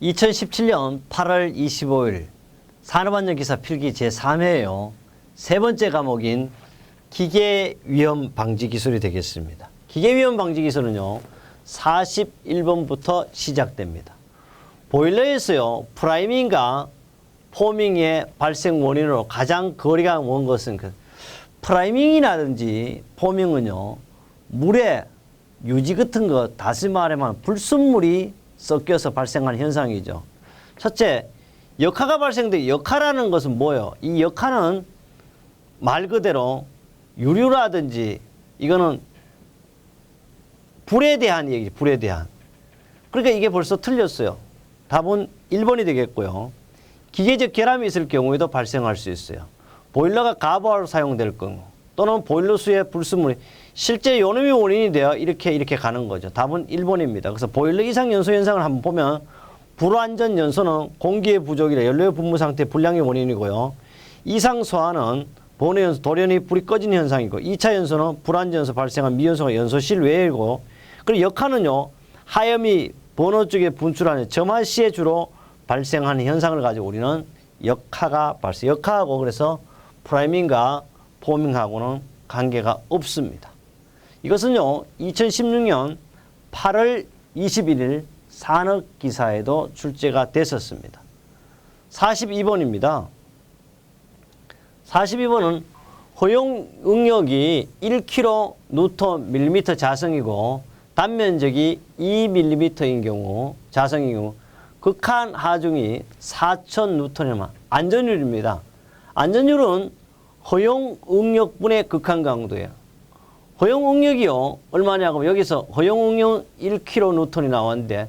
2017년 8월 25일 산업안전기사 필기 제3회예요. 세 번째 과목인 기계위험 방지 기술이 되겠습니다. 기계위험 방지 기술은요, 41번부터 시작됩니다. 보일러에서요, 프라이밍과 포밍의 발생 원인으로 가장 거리가 먼 것은 프라이밍이라든지 포밍은요, 물에 유지 같은 거, 다시 말하면 불순물이 섞여서 발생하는 현상이죠. 첫째, 역화가 발생돼. 역화라는 것은 뭐예요? 이 역화는 말 그대로 유류라든지 이거는 불에 대한 얘기죠. 불에 대한. 그러니까 이게 벌써 틀렸어요. 답은 1번이 되겠고요. 기계적 결함이 있을 경우에도 발생할 수 있어요. 보일러가 가부하로 사용될 경우 또는 보일러 수에 불순물이 실제 요놈이 원인이 되어 이렇게 가는 거죠. 답은 1번입니다. 그래서 보일러 이상 연소 현상을 한번 보면 불완전 연소는 공기의 부족이라 연료의 분무 상태 불량의 원인이고요. 이상 소화는 번호 연소, 돌연히 불이 꺼진 현상이고 2차 연소는 불완전 연소 발생한 미연소가 연소 실외이고 그리고 역화는요. 하염이 번호 쪽에 분출하는 점화 시에 주로 발생하는 현상을 가지고 우리는 역화가 발생. 역화하고 그래서 프라이밍과 포밍하고는 관계가 없습니다. 이것은요, 2016년 8월 21일 산업기사에도 출제가 됐었습니다. 42번입니다. 42번은 허용 응력이 1kNm 자성이고 단면적이 2mm인 경우, 자성인 경우 극한 하중이 4000N이면 안전율입니다. 안전율은 허용 응력분의 극한 강도예요. 허용 응력이요, 얼마냐고 여기서 허용 응력 1kN이 나왔는데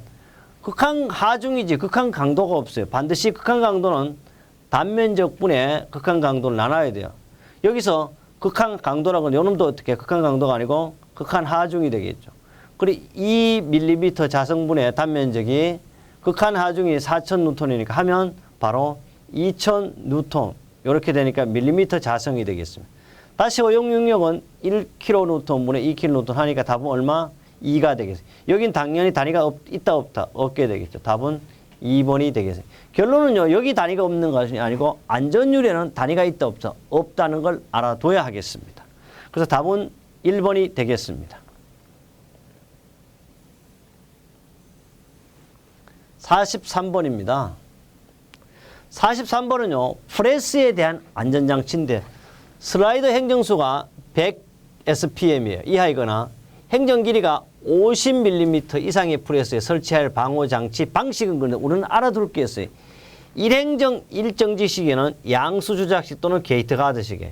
극한 하중이지 극한 강도가 없어요. 반드시 극한 강도는 단면적분의 극한 강도를 나눠야 돼요. 여기서 극한 강도라고 요놈도 어떻게 극한 강도가 아니고 극한 하중이 되겠죠. 그리고 2mm 자성분의 단면적이 극한 하중이 4000N이니까 하면 바로 2000N 이렇게 되니까 밀리미터 자성이 되겠습니다. 다시 허용 응력은 1kN분의 2kN 하니까 답은 얼마? 2가 되겠습니다. 여긴 당연히 단위가 있다 없다 없게 되겠죠. 답은 2번이 되겠습니다. 결론은요, 여기 단위가 없는 것이 아니고 안전율에는 단위가 있다 없다 없다는 걸 알아둬야 하겠습니다. 그래서 답은 1번이 되겠습니다. 43번입니다. 43번은요, 프레스에 대한 안전장치인데 슬라이더 행정수가 100 SPM이에요. 이하이거나 행정 길이가 50mm 이상의 프레스에 설치할 방호장치 방식은 그런데 우리는 알아둘 게 있어요. 일행정 일정지 시계는 양수 조작식 또는 게이트 가드식에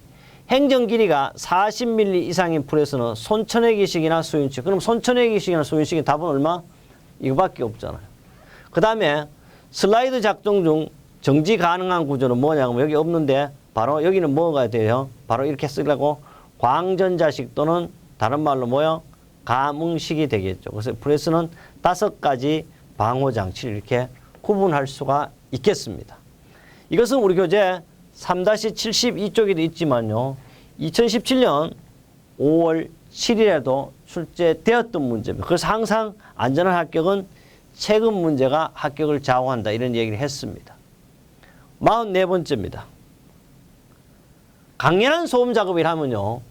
행정 길이가 40mm 이상인 프레스는 손천외기식이나 수윤식. 그럼 손천외기식이나 수윤식의 답은 얼마? 이거밖에 없잖아요. 그 다음에 슬라이드 작동 중 정지 가능한 구조는 뭐냐면 여기 없는데 바로 여기는 뭐가 돼요? 바로 이렇게 쓰려고 광전자식 또는 다른 말로 뭐요? 감응식이 되겠죠. 그래서 프레스는 5가지 방호장치를 이렇게 구분할 수가 있겠습니다. 이것은 우리 교재 3-72쪽에도 있지만요. 2017년 5월 7일에도 출제되었던 문제입니다. 그래서 항상 안전한 합격은 최근 문제가 합격을 좌우한다 이런 얘기를 했습니다. 44번째입니다. 강렬한 소음 작업을 하면요.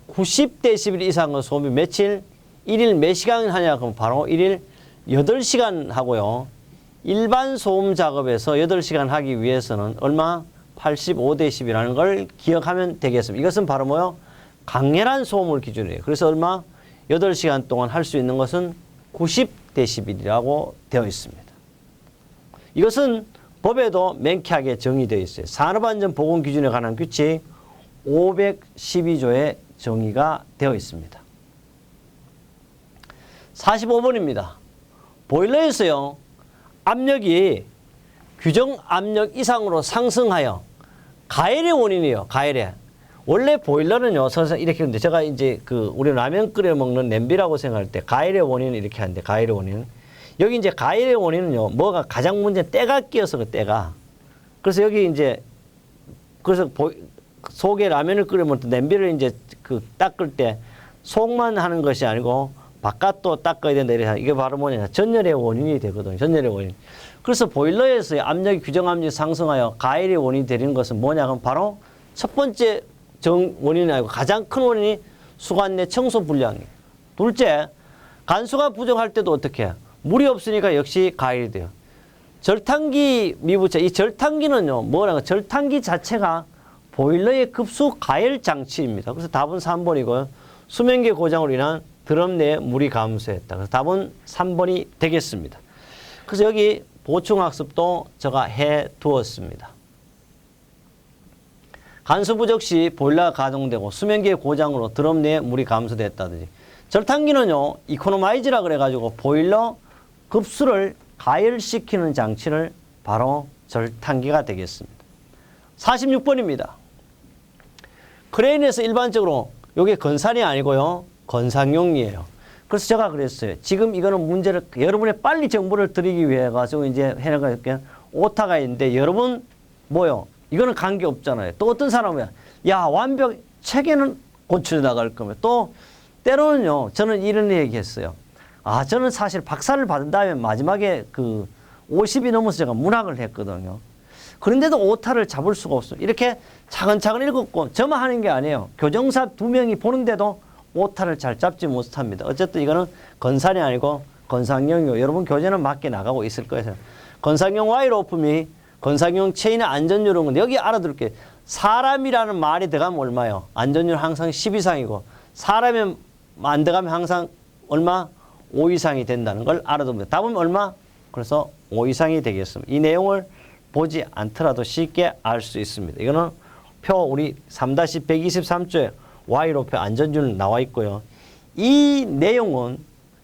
90dB 이상의 소음이 며칠, 1일 몇 시간 하냐 그러면 바로 1일 8시간 하고요. 일반 소음 작업에서 8시간 하기 위해서는 얼마? 85dB라는 걸 기억하면 되겠습니다. 이것은 바로 뭐요? 강렬한 소음을 기준이에요. 그래서 얼마? 8시간 동안 할 수 있는 것은 90dB라고 되어 있습니다. 이것은 법에도 명쾌하게 정의되어 있어요. 산업안전보건기준에 관한 규칙 512조에 정의가 되어 있습니다. 45번입니다. 보일러에서요, 압력이 규정 압력 이상으로 상승하여 가열의 원인이에요. 가열의. 원래 보일러는요, 서서 이렇게 하는데 제가 이제 우리 라면 끓여 먹는 냄비라고 생각할 때 가열의 원인은 이렇게 하는데 가열의 원인은 여기 이제 가열의 원인은요, 뭐가 가장 문제는 때가 끼어서 그 때가. 그래서 여기 이제 그래서 속에 라면을 끓이면 냄비를 이제 닦을 때 속만 하는 것이 아니고 바깥도 닦아야 된다. 이게 바로 뭐냐. 전열의 원인이 되거든요. 전열의 원인. 그래서 보일러에서의 압력이 규정압력이 상승하여 가열의 원인이 되는 것은 뭐냐면 바로 첫 번째 원인이 아니고 가장 큰 원인이 수관 내 청소 불량이에요. 둘째, 간수가 부족할 때도 어떻게 해요? 물이 없으니까 역시 가열이 돼요. 절탄기 미부차, 이 절탄기는요, 뭐라고, 절탄기 자체가 보일러의 급수 가열 장치입니다. 그래서 답은 3번이고요. 수면계 고장으로 인한 드럼 내에 물이 감소했다. 그래서 답은 3번이 되겠습니다. 그래서 여기 보충학습도 제가 해 두었습니다. 간수 부족 시 보일러가 가동되고 수면계 고장으로 드럼 내에 물이 감소됐다든지. 절탄기는요, 이코노마이즈라 그래가지고 보일러 급수를 가열시키는 장치를 바로 절탄기가 되겠습니다. 46번입니다. 크레인에서 일반적으로 이게 건산이 아니고요, 건상용이에요. 그래서 제가 그랬어요. 지금 이거는 문제를 여러분의 빨리 정보를 드리기 위해 가지고 이제 해나가게 오타가 있는데 여러분 뭐요? 이거는 관계 없잖아요. 또 어떤 사람은 야 완벽 체계는 고쳐 나갈 거면 또 때로는요. 저는 이런 얘기했어요. 저는 사실 박사를 받은 다음에 마지막에 그 50이 넘어서 제가 문학을 했거든요. 그런데도 오타를 잡을 수가 없어요. 이렇게 차근차근 읽었고 저만 하는 게 아니에요. 교정사 2명이 보는데도 오타를 잘 잡지 못합니다. 어쨌든 이거는 건산이 아니고 건상용이고 여러분 교재는 맞게 나가고 있을 거예요. 건상용 와이로프 및 건상용 체인의 안전율은 근데 여기 알아둘게요. 사람이라는 말이 들어가면 얼마요? 안전율 항상 10 이상이고 사람이 안 들어가면 항상 얼마? 5 이상이 된다는 걸 알아둡니다. 답은 얼마? 그래서 5 이상이 되겠습니다. 이 내용을 보지 않더라도 쉽게 알 수 있습니다. 이거는 표 우리 3-123조에 Y로표 안전율 나와 있고요. 이 내용은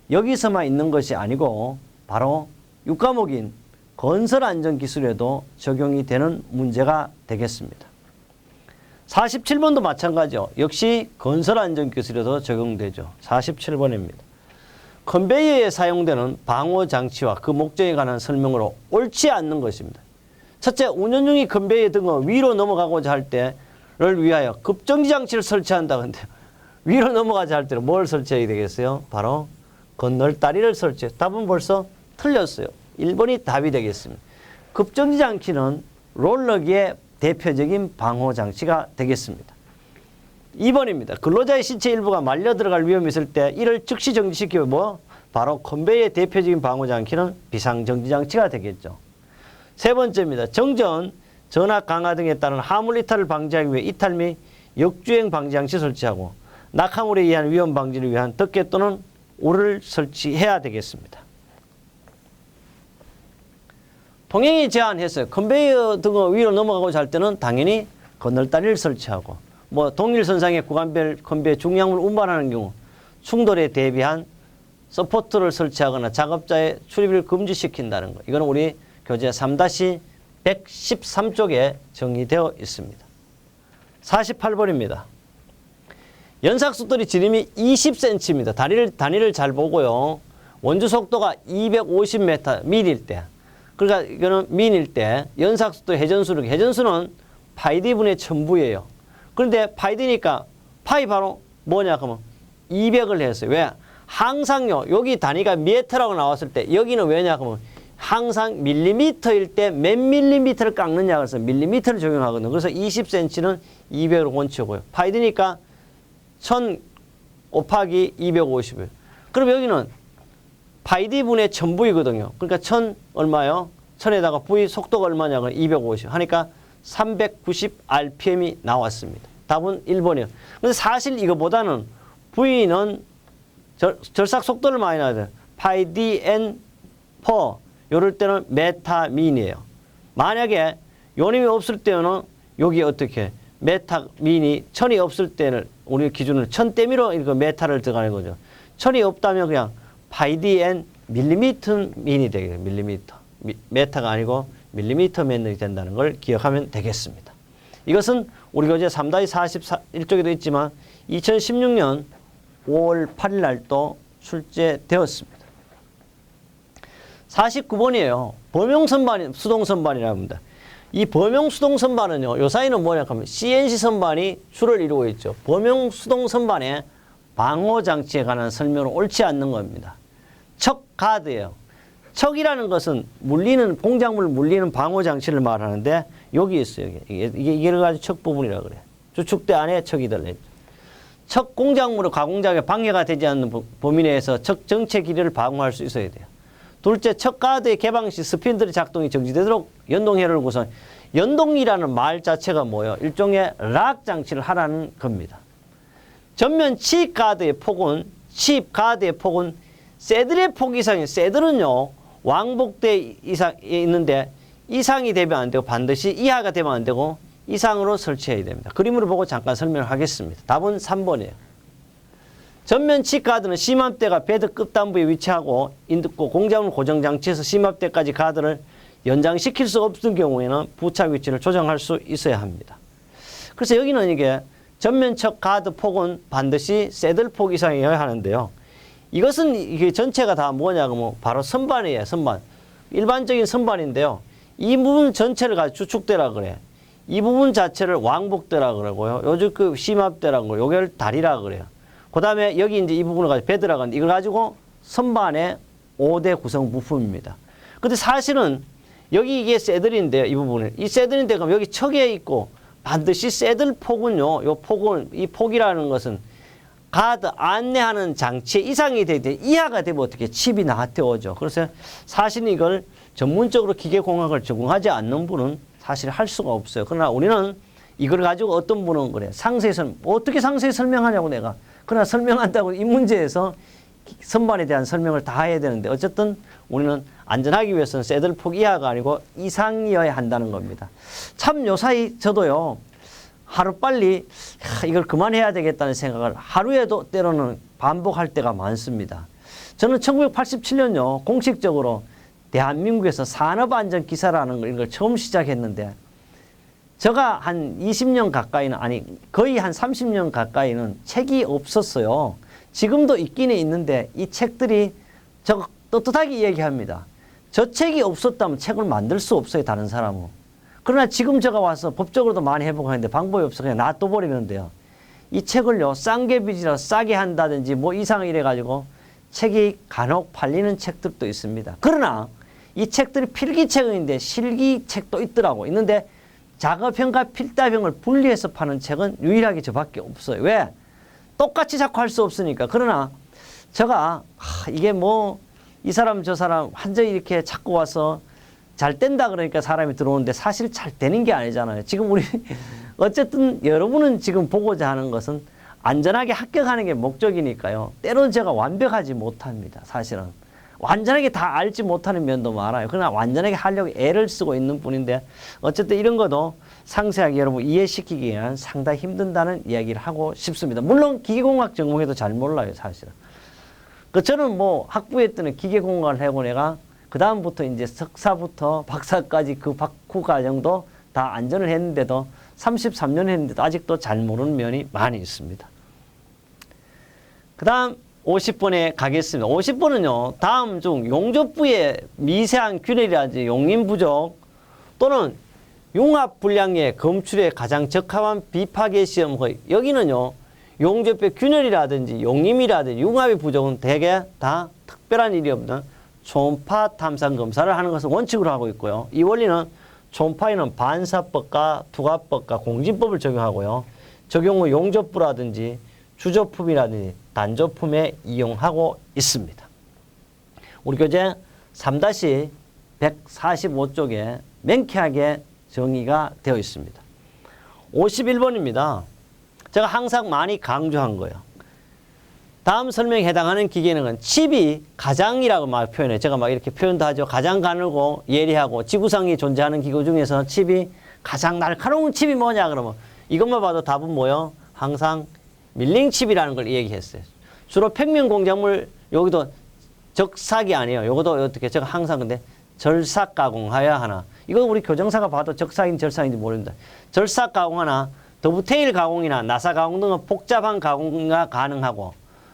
여기서만 있는 것이 아니고 바로 6과목인 건설안전기술에도 적용이 되는 문제가 되겠습니다. 47번도 마찬가지요. 역시 건설안전기술에도 적용되죠. 47번입니다. 컨베이어에 사용되는 방호장치와 그 목적에 관한 설명으로 옳지 않는 것입니다. 첫째, 운전 중인 컨베이어 등을 위로 넘어가고자 할 때를 위하여 급정지 장치를 설치한다. 근데 위로 넘어가자 할 때는 뭘 설치해야 되겠어요? 바로 건널다리를 설치해요. 답은 벌써 틀렸어요. 1번이 답이 되겠습니다. 급정지 장치는 롤러기의 대표적인 방호 장치가 되겠습니다. 2번입니다. 근로자의 신체 일부가 말려 들어갈 위험이 있을 때 이를 즉시 정지시키고 바로 컨베이어의 대표적인 방호 장치는 비상정지 장치가 되겠죠. 세 번째입니다. 정전, 전압 강화 등에 따른 화물 이탈을 방지하기 위해 이탈 및 역주행 방지 장치 설치하고 낙하물에 의한 위험 방지를 위한 덮개 또는 오를 설치해야 되겠습니다. 통행이 제한했어요. 컨베이어 등을 위로 넘어가고자 할 때는 당연히 건널다리를 설치하고 동일선상의 구간별 컨베이어 중량을 운반하는 경우 충돌에 대비한 서포트를 설치하거나 작업자의 출입을 금지시킨다는 것. 이거는 우리 교재 3-113쪽에 정의되어 있습니다. 48번입니다. 연삭수돌이 지름이 20cm입니다. 단위를 잘 보고요. 원주 속도가 250m 밀일 때, 그러니까 이거는 민일 때 연삭수돌 회전수는 파이디분의 1000부예요. 그런데 파이디니까 파이 바로 뭐냐 그러면 200을 했어요. 왜? 항상요. 여기 단위가 미터라고 나왔을 때 여기는 왜냐 그러면 항상 밀리미터일 때 몇 밀리미터를 깎느냐 그래서 밀리미터를 적용하거든요. 그래서 20cm는 200으로 원치고요. 파이디니까 1000 곱하기 250이에요. 그럼 여기는 파이디분의 1000부이거든요. 그러니까 1000 얼마요? 1000에다가 V 속도가 얼마냐고 250 하니까 390rpm이 나왔습니다. 답은 1번이에요. 근데 사실 이거보다는 V는 절삭 속도를 많이 나야 돼요. 파이 dn per 이럴 때는 메타 민이에요. 만약에 요님이 없을 때는 여기 어떻게 메타 민이 1000이 없을 때는 우리 기준으로 1000대미로 이거 메타를 들어가는 거죠. 1000이 없다면 그냥 파이 dn 밀리미터 민이 되겠어요. 밀리미터. 메타가 아니고 밀리미터 맨이 된다는 걸 기억하면 되겠습니다. 이것은 우리 교재 3-41쪽에도 있지만 2016년 5월 8일 날 또 출제되었습니다. 49번이에요. 범용선반, 수동선반이라고 합니다. 이 범용수동선반은요. 요사이는 뭐냐 하면 CNC 선반이 주를 이루고 있죠. 범용수동선반의 방호장치에 관한 설명은 옳지 않는 겁니다. 척 가드예요. 척이라는 것은 물리는 공작물을 물리는 방호 장치를 말하는데 여기 있어요. 이게 가지고 척 부분이라 그래. 주축대 안에 척이 들려. 척 공작물의 가공작에 방해가 되지 않는 범위 내에서 척 정체 길이를 방어할 수 있어야 돼요. 둘째, 척 가드의 개방 시 스핀들의 작동이 정지되도록 연동회로를 구성. 연동이라는 말 자체가 뭐예요? 일종의 락 장치를 하라는 겁니다. 전면 칩 가드의 폭은 새들의 폭 이상이에요. 새들은요, 왕복대 이상에 있는데 이상이 되면 안 되고 반드시 이하가 되면 안 되고 이상으로 설치해야 됩니다. 그림으로 보고 잠깐 설명하겠습니다. 답은 3번이에요. 전면 칩 가드는 심압대가 베드 끝단부에 위치하고 있고 공작물 고정 장치에서 심압대까지 가드를 연장시킬 수 없는 경우에는 부착 위치를 조정할 수 있어야 합니다. 그래서 여기는 이게 전면 척 가드 폭은 반드시 새들 폭 이상이어야 하는데요. 이것은 이게 전체가 다 뭐냐 그러면 바로 선반이에요. 선반. 일반적인 선반인데요. 이 부분 전체를 가지고 주축대라 그래. 이 부분 자체를 왕복대라 그러고요. 요즘 그 심압대라고 그래요. 요걸 다리라 그래요. 그 다음에 여기 이제 이 부분을 가지고 베드라고 하는데 이걸 가지고 선반의 5대 구성 부품입니다. 근데 사실은 여기 이게 새들인데요. 이 부분을. 이 새들인데 그럼 여기 척에 있고 반드시 새들 폭은요. 요 폭은, 이 폭이라는 것은 가드 안내하는 장치 이상이 되되 이하가 되면 어떻게 칩이 나한테 오죠. 그래서 사실 이걸 전문적으로 기계공학을 전공하지 않는 분은 사실 할 수가 없어요. 그러나 우리는 이걸 가지고 어떤 분은 그래. 상세히 어떻게 상세히 설명하냐고 내가. 그러나 설명한다고 이 문제에서 선반에 대한 설명을 다 해야 되는데 어쨌든 우리는 안전하기 위해서는 새들 폭 이하가 아니고 이상이어야 한다는 겁니다. 참 요사이 저도요. 하루빨리 이걸 그만해야 되겠다는 생각을 하루에도 때로는 반복할 때가 많습니다. 저는 1987년요. 공식적으로 대한민국에서 산업안전기사라는 걸 처음 시작했는데 제가 한 20년 가까이는 아니 거의 한 30년 가까이는 책이 없었어요. 지금도 있기는 있는데 이 책들이 저 떳떳하게 얘기합니다. 저 책이 없었다면 책을 만들 수 없어요. 다른 사람은. 그러나 지금 제가 와서 법적으로도 많이 해보고 하는데 방법이 없어 그냥 놔둬버리는데요. 이 책을요. 싼게 빚이라 싸게 한다든지 뭐 이상을 이래가지고 책이 간혹 팔리는 책들도 있습니다. 그러나 이 책들이 필기책인데 실기책도 있더라고. 있는데 작업형과 필답형을 분리해서 파는 책은 유일하게 저밖에 없어요. 왜? 똑같이 자꾸 할 수 없으니까. 그러나 제가 이게 뭐 이 사람 저 사람 완전히 이렇게 자꾸 와서 잘 된다 그러니까 사람이 들어오는데 사실 잘 되는 게 아니잖아요. 지금 우리 어쨌든 여러분은 지금 보고자 하는 것은 안전하게 합격하는 게 목적이니까요. 때로는 제가 완벽하지 못합니다. 사실은. 완전하게 다 알지 못하는 면도 많아요. 그러나 완전하게 하려고 애를 쓰고 있는 뿐인데 어쨌든 이런 것도 상세하게 여러분 이해시키기 위한 상당히 힘든다는 이야기를 하고 싶습니다. 물론 기계공학 전공해도 잘 몰라요. 사실은. 저는 뭐 학부에 때는 기계공학을 하고 내가 그 다음부터 이제 석사부터 박사까지 그 박후 과정도 다 안전을 했는데도 33년 했는데도 아직도 잘 모르는 면이 많이 있습니다. 그 다음 50번에 가겠습니다. 50번은요. 다음 중 용접부의 미세한 균열이라든지 용림 부족 또는 융합 불량의 검출에 가장 적합한 비파괴 시험 허위. 여기는요. 용접부의 균열이라든지 용림이라든지 융합의 부족은 대개 다 특별한 일이 없는 초음파 탐상 검사를 하는 것을 원칙으로 하고 있고요. 이 원리는 초음파에는 반사법과 투과법과 공진법을 적용하고요. 적용 후 용접부라든지 주조품이라든지 단조품에 이용하고 있습니다. 우리 교재 3-145쪽에 명쾌하게 정의가 되어 있습니다. 51번입니다. 제가 항상 많이 강조한 거예요. 다음 설명에 해당하는 기계는 칩이 가장이라고 막 표현해요. 제가 막 이렇게 표현도 하죠. 가장 가늘고 예리하고 지구상에 존재하는 기구 중에서 칩이 가장 날카로운 칩이 뭐냐 그러면 이것만 봐도 답은 뭐예요? 항상 밀링칩이라는 걸 얘기했어요. 주로 평면 공작물 여기도 적삭이 아니에요. 요것도 어떻게 제가 항상 근데 절삭 가공하여야 하나. 이거 우리 교정사가 봐도 적삭인지 절삭인지 모릅니다. 절삭 가공하나 더브테일 가공이나 나사 가공 등은 복잡한 가공이 가능하고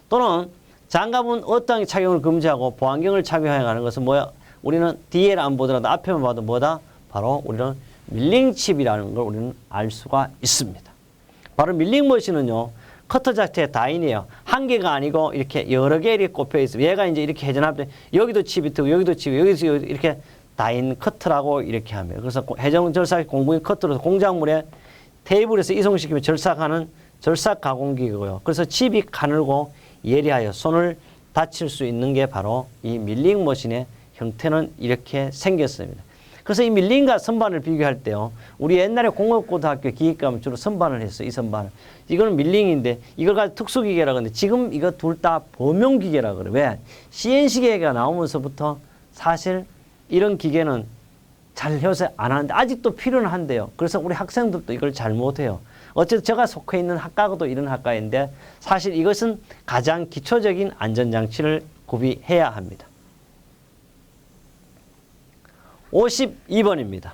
또는 장갑은 어떠한 착용을 금지하고 보안경을 착용해야 하는 것은 뭐야? 우리는 뒤에를 안 보더라도 앞에만 봐도 뭐다? 바로 우리는 밀링칩이라는 걸 우리는 알 수가 있습니다. 바로 밀링머신은요. 커터 자체에 다인이에요. 한 개가 아니고 이렇게 여러 개 이렇게 꼽혀 있어요. 얘가 이제 이렇게 회전하면 여기도 칩이 트고 여기도 칩이 여기서 이렇게 다인 커터라고 이렇게 하면 그래서 해전 절삭 공구기 커터로 공작물에 테이블에서 이송시키면 절삭하는 절삭 가공기고요. 그래서 칩이 가늘고 예리하여 손을 다칠 수 있는 게 바로 이 밀링 머신의 형태는 이렇게 생겼습니다. 그래서 이 밀링과 선반을 비교할 때요. 우리 옛날에 공업고등학교 기계과면 주로 선반을 했어요. 이 선반을. 이거는 밀링인데 이걸 가지고 특수기계라고 하는데 지금 이거 둘 다 범용기계라고 그래요. 왜? CNC 기계가 나오면서부터 사실 이런 기계는 잘 요새 안 하는데 아직도 필요는 한데요. 그래서 우리 학생들도 이걸 잘 못해요. 어쨌든 제가 속해 있는 학과도 이런 학과인데 사실 이것은 가장 기초적인 안전장치를 구비해야 합니다. 52번입니다.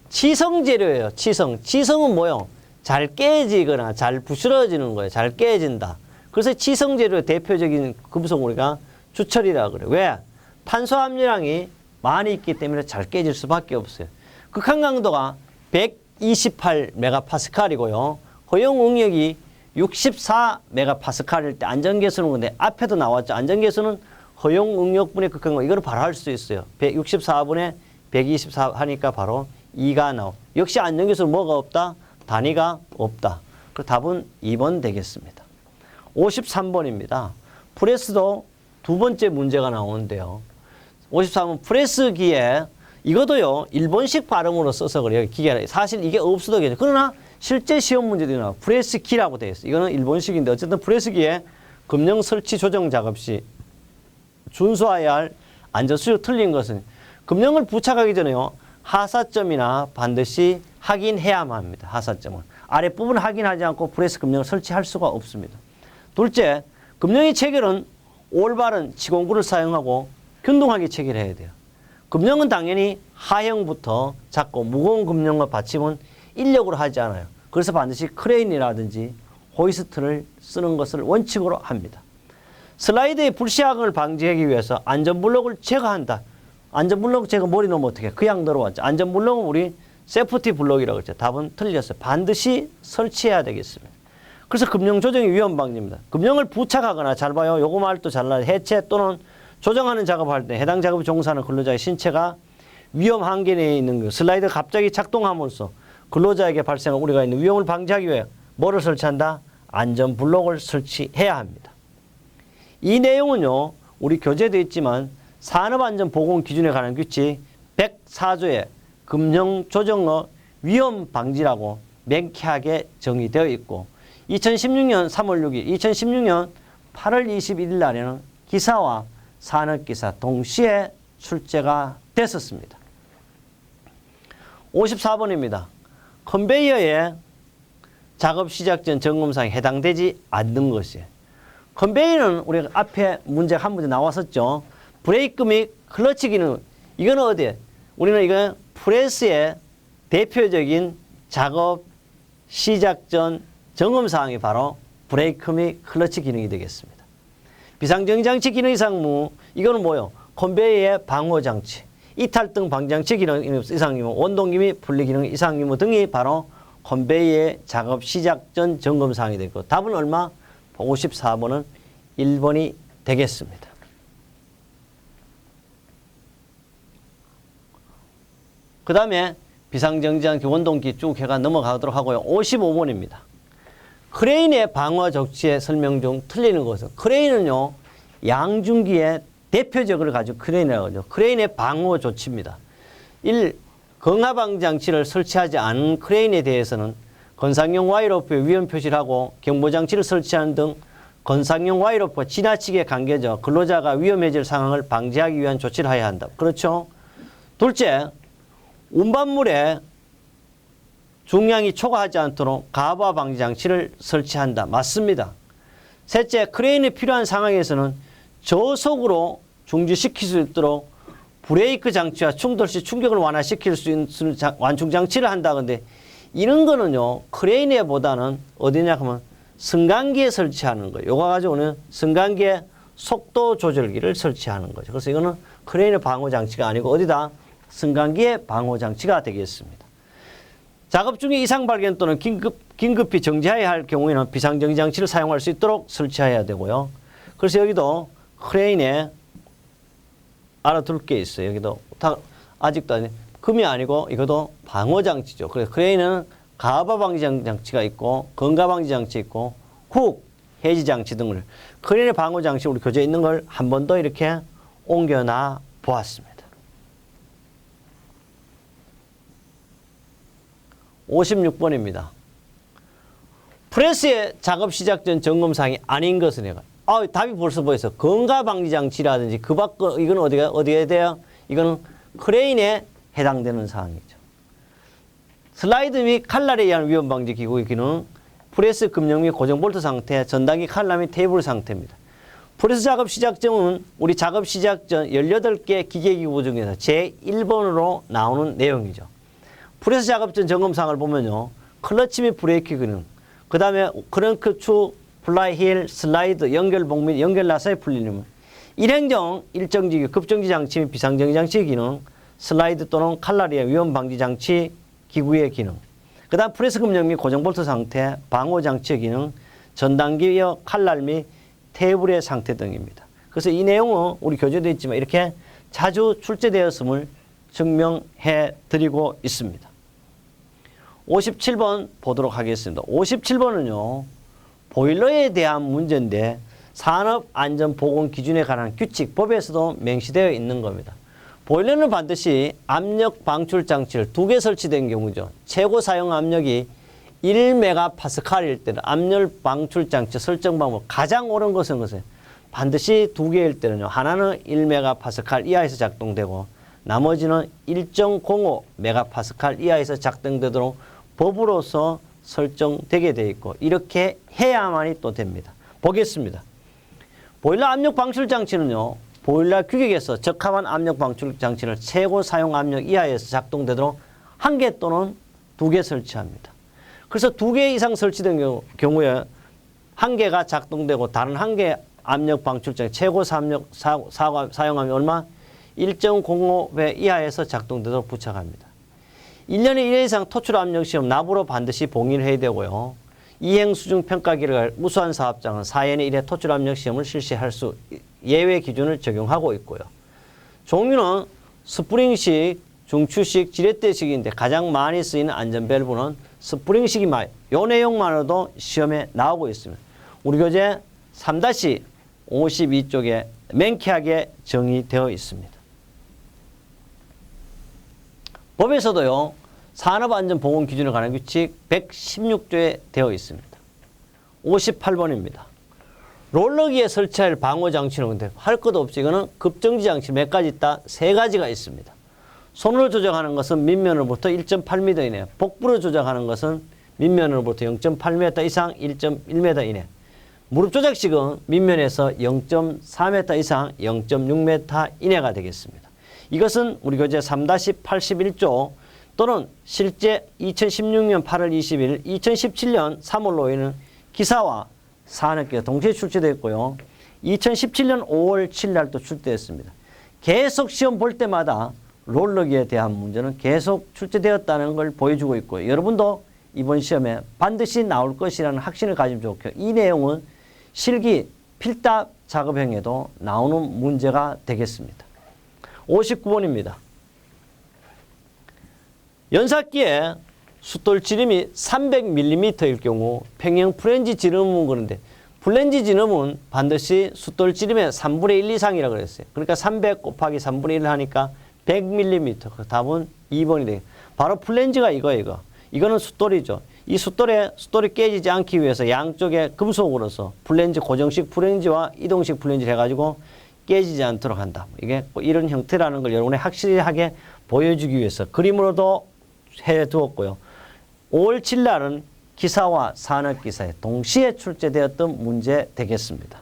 치성재료예요. 치성은 뭐요? 잘 깨지거나 잘 부스러지는 거예요. 잘 깨진다. 그래서 치성재료의 대표적인 금속 우리가 주철이라고 그래요. 왜? 탄소 함유량이 많이 있기 때문에 잘 깨질 수밖에 없어요. 극한 강도가 128메가파스칼이고요. 허용 응력이 64메가파스칼일 때 안전계수는 건데 앞에도 나왔죠. 안전계수는 허용 응력분의 극한 강도 이걸 바로 할 수 있어요. 164분의 124 하니까 바로 2가 나오. 역시 안전계수는 뭐가 없다? 단위가 없다. 그 답은 2번 되겠습니다. 53번입니다. 프레스도 두 번째 문제가 나오는데요. 53번 프레스기에 이것도요 일본식 발음으로 써서 그래요. 기계라 사실 이게 없어도 괜찮아요. 그러나 실제 시험 문제도 나와 프레스기라고 되어 있어요. 이거는 일본식인데 어쨌든 프레스기에 금형 설치 조정 작업 시 준수해야 할 안전수칙 틀린 것은 금형을 부착하기 전에요 하사점이나 반드시 확인해야만 합니다. 하사점은 아랫부분 확인하지 않고 프레스 금형을 설치할 수가 없습니다. 둘째, 금형의 체결은 올바른 치공구를 사용하고 균등하게 체결해야 돼요. 금형은 당연히 하형부터 작고 무거운 금형과 받침은 인력으로 하지 않아요. 그래서 반드시 크레인이라든지 호이스트를 쓰는 것을 원칙으로 합니다. 슬라이드의 불시착을 방지하기 위해서 안전블록을 제거한다. 안전블록 제거 머리 놓으면 어떻게 해? 그냥 늘어왔죠. 안전블록은 우리 세프티 블록이라고 했죠. 답은 틀렸어요. 반드시 설치해야 되겠습니다. 그래서 금형 조정의 위험 방지입니다. 금형을 부착하거나 잘 봐요. 요거 말도 잘라 해체 또는 조정하는 작업을 할 때 해당 작업을 종사하는 근로자의 신체가 위험 한계 내에 있는 것. 슬라이드가 갑자기 작동함으로써 근로자에게 발생한 우려가 있는 위험을 방지하기 위해 뭐를 설치한다? 안전블록을 설치해야 합니다. 이 내용은요. 우리 교재도 있지만 산업안전보건기준에 관한 규칙 104조의 금형 조정의 위험 방지라고 명쾌하게 정의되어 있고 2016년 3월 6일, 2016년 8월 21일 날에는 기사와 산업기사 동시에 출제가 됐었습니다. 54번입니다. 컨베이어의 작업 시작 전 점검사항에 해당되지 않는 것이에요. 컨베이어는 우리가 앞에 문제 한 문제 나왔었죠. 브레이크 및 클러치 기능. 이거는 어디에? 우리는 이거 프레스의 대표적인 작업 시작 전 점검사항이 바로 브레이크 및 클러치 기능이 되겠습니다. 비상정지장치 기능 이상무. 이거는 뭐요? 컨베이어의 방호장치. 이탈 등 방장치 기능 이상 의무, 원동기 및 분리 기능 이상 의무 등이 바로 컨베이어의 작업 시작 전 점검 사항이 되고 답은 얼마? 54번은 1번이 되겠습니다. 그 다음에 비상정지장치 원동기 쭉 해가 넘어가도록 하고요. 55번입니다. 크레인의 방어 조치의 설명 중 틀리는 것은 크레인은요. 양중기의 대표적으로 가지고 크레인이라고 하죠. 크레인의 방어 조치입니다. 1. 경하방장치를 설치하지 않은 크레인에 대해서는 건상용 와이로프에 위험 표시를 하고 경보장치를 설치하는 등 건상용 와이로프와 지나치게 간겨져 근로자가 위험해질 상황을 방지하기 위한 조치를 해야 한다. 그렇죠? 둘째, 운반물에 중량이 초과하지 않도록 가부하 방지 장치를 설치한다. 맞습니다. 셋째, 크레인이 필요한 상황에서는 저속으로 중지시킬 수 있도록 브레이크 장치와 충돌 시 충격을 완화시킬 수 있는 완충 장치를 한다. 근데 이런 거는요, 크레인에 보다는 어디냐 하면 승강기에 설치하는 거예요. 요거 가지고는 승강기에 속도 조절기를 설치하는 거죠. 그래서 이거는 크레인의 방호 장치가 아니고 어디다? 승강기의 방호 장치가 되겠습니다. 작업 중에 이상 발견 또는 긴급히 정지해야 할 경우에는 비상정지 장치를 사용할 수 있도록 설치해야 되고요. 그래서 여기도 크레인에 알아둘 게 있어요. 여기도 아직도 금이 아니고 이것도 방어 장치죠. 그래서 크레인은 가바 방지 장치가 있고 건가 방지 장치 있고 훅 해지 장치 등을 크레인의 방어 장치 우리 교재에 있는 걸 한 번 더 이렇게 옮겨놔 보았습니다. 56번입니다. 프레스의 작업 시작 전 점검사항이 아닌 것은 내가 답이 벌써 보여서 건가 방지 장치라든지 그 밖 이건 어디에 돼요? 이거는 크레인에 해당되는 사항이죠. 슬라이드 및 칼날에 의한 위험 방지 기구의 기능, 프레스 금형 및 고정 볼트 상태, 전단기 칼날 및 테이블 상태입니다. 프레스 작업 시작점은 우리 작업 시작 전 18개 기계기구 중에서 제1번으로 나오는 내용이죠. 프레스 작업 전 점검사항을 보면요. 클러치 및 브레이크 기능, 그 다음에 크랭크 축, 플라이 힐, 슬라이드, 연결봉 및 연결 나사의 풀림, 일행정, 일정지, 급정지 장치 및 비상정지 장치의 기능, 슬라이드 또는 칼날의 위험 방지 장치 기구의 기능, 그 다음 프레스 금형 및 고정 볼트 상태, 방호 장치의 기능, 전단기의 칼날 및 테이블의 상태 등입니다. 그래서 이 내용은 우리 교재도 있지만 이렇게 자주 출제되었음을 증명해 드리고 있습니다. 57번 보도록 하겠습니다. 57번은요. 보일러에 대한 문제인데 산업안전보건기준에 관한 규칙, 법에서도 명시되어 있는 겁니다. 보일러는 반드시 압력 방출 장치를 2개 설치된 경우죠. 최고 사용 압력이 1메가파스칼일 때는 압력 방출 장치 설정 방법 가장 옳은 것은 반드시 2개일 때는요. 하나는 1메가파스칼 이하에서 작동되고 나머지는 1.05메가파스칼 이하에서 작동되도록 법으로서 설정되게 되어 있고 이렇게 해야만이 또 됩니다. 보겠습니다. 보일러 압력 방출 장치는요. 보일러 규격에서 적합한 압력 방출 장치를 최고 사용 압력 이하에서 작동되도록 1개 또는 2개 설치합니다. 그래서 2개 이상 설치된 경우에 1개가 작동되고 다른 1개 압력 방출 장치 최고 사용 압력 얼마? 1.05배 이하에서 작동되도록 부착합니다. 1년에 1회 이상 토출 압력 시험 납으로 반드시 봉인을 해야 되고요. 이행 수중 평가기를 우수한 사업장은 4년에 1회 토출 압력 시험을 실시할 수 예외 기준을 적용하고 있고요. 종류는 스프링식, 중추식, 지렛대식인데 가장 많이 쓰이는 안전밸브는 스프링식이만 이 내용만으로도 시험에 나오고 있습니다. 우리 교재 3-52쪽에 명쾌하게 정의되어 있습니다. 법에서도요. 산업안전보건기준에 관한 규칙 116조에 되어 있습니다. 58번입니다. 롤러기에 설치할 방호장치는 근데 할 것도 없이 이거는 급정지 장치 몇 가지 있다? 3가지가 있습니다. 손으로 조정하는 것은 밑면으로부터 1.8m 이내, 복부로 조정하는 것은 밑면으로부터 0.8m 이상 1.1m 이내, 무릎 조작식은 밑면에서 0.4m 이상 0.6m 이내가 되겠습니다. 이것은 우리 교재 3-81조 또는 실제 2016년 8월 20일, 2017년 3월 5일은 기사와 산업기가 동시에 출제되었고요. 2017년 5월 7일 날 또 출제했습니다. 계속 시험 볼 때마다 롤러기에 대한 문제는 계속 출제되었다는 걸 보여주고 있고요. 여러분도 이번 시험에 반드시 나올 것이라는 확신을 가지면 좋고요. 이 내용은 실기 필답 작업형에도 나오는 문제가 되겠습니다. 59번입니다. 연삭기에 숫돌 지름이 300mm일 경우 평형 플랜지 지름은 그런데 플랜지 지름은 반드시 숫돌 지름의 3분의 1 이상이라고 그랬어요. 그러니까 300 곱하기 3분의 1을 하니까 100mm. 그 답은 2번이 돼요. 바로 플랜지가 이거. 이거는 숫돌이죠. 이 숫돌이 깨지지 않기 위해서 양쪽에 금속으로서 플랜지, 고정식 플랜지와 이동식 플랜지를 해가지고 깨지지 않도록 한다. 이게 이런 형태라는 걸 여러분이 확실하게 보여주기 위해서 그림으로도 해두었고요. 5월 7일 날은 기사와 산업기사에 동시에 출제되었던 문제 되겠습니다.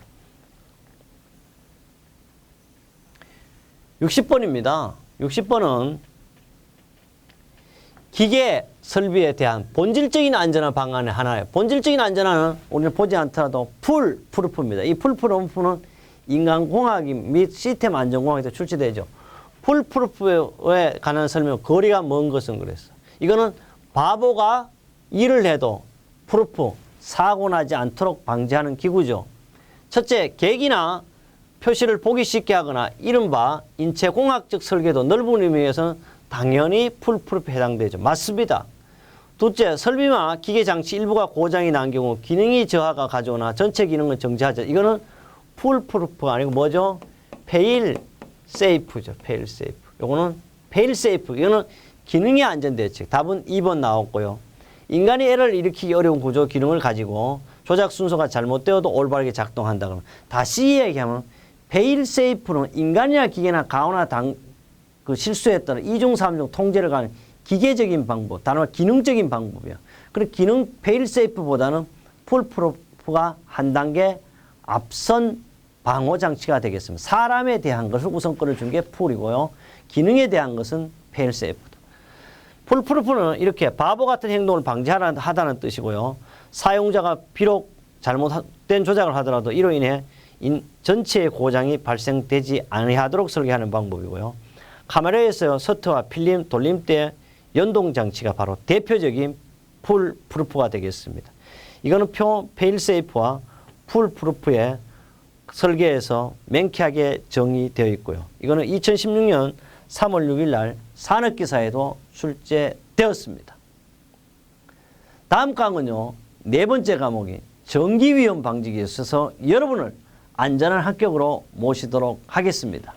60번입니다. 60번은 기계 설비에 대한 본질적인 안전화 방안의 하나예요. 본질적인 안전화는 우리는 보지 않더라도 풀프루프입니다. 이 풀프루프는 인간공학 및 시스템 안전공학에서 출제되죠. 풀프루프에 관한 설명, 거리가 먼 것은 그랬어. 이거는 바보가 일을 해도 프루프, 사고 나지 않도록 방지하는 기구죠. 첫째, 객이나 표시를 보기 쉽게 하거나 이른바 인체공학적 설계도 넓은 의미에서는 당연히 풀프루프에 해당되죠. 맞습니다. 둘째, 설비나 기계 장치 일부가 고장이 난 경우 기능이 저하가 가져오나 전체 기능은 정지하죠. 이거는 풀프루프가 아니고 뭐죠? 페일 세이프죠. 페일 세이프. 요거는 페일 세이프. 이거는 기능이 안전대책. 답은 2번 나왔고요. 인간이 에러를 일으키기 어려운 구조 기능을 가지고 조작 순서가 잘못되어도 올바르게 작동한다 그러면 다시 얘기하면 페일 세이프는 인간이나 기계나 가오나 그 실수했던 2중, 3중 통제를 가는 기계적인 방법, 단어가 기능적인 방법이야. 그리고 기능 페일 세이프보다는 풀프루프가 한 단계 앞선 방어 장치가 되겠습니다. 사람에 대한 것을 우선권을 준 게 풀이고요. 기능에 대한 것은 페일 세이프다. 풀프루프는 이렇게 바보 같은 행동을 방지하다는 뜻이고요. 사용자가 비록 잘못된 조작을 하더라도 이로 인해 전체의 고장이 발생되지 아니하도록 설계하는 방법이고요. 카메라에서 서트와 필름, 돌림대, 연동장치가 바로 대표적인 풀프루프가 되겠습니다. 이거는 페일세이프와 풀프루프의 설계에서 명쾌하게 정의되어 있고요. 이거는 2016년 3월 6일 날 산업기사에도 출제되었습니다. 다음 강은요. 네 번째 과목이 전기위험 방지기에 있어서 여러분을 안전한 합격으로 모시도록 하겠습니다.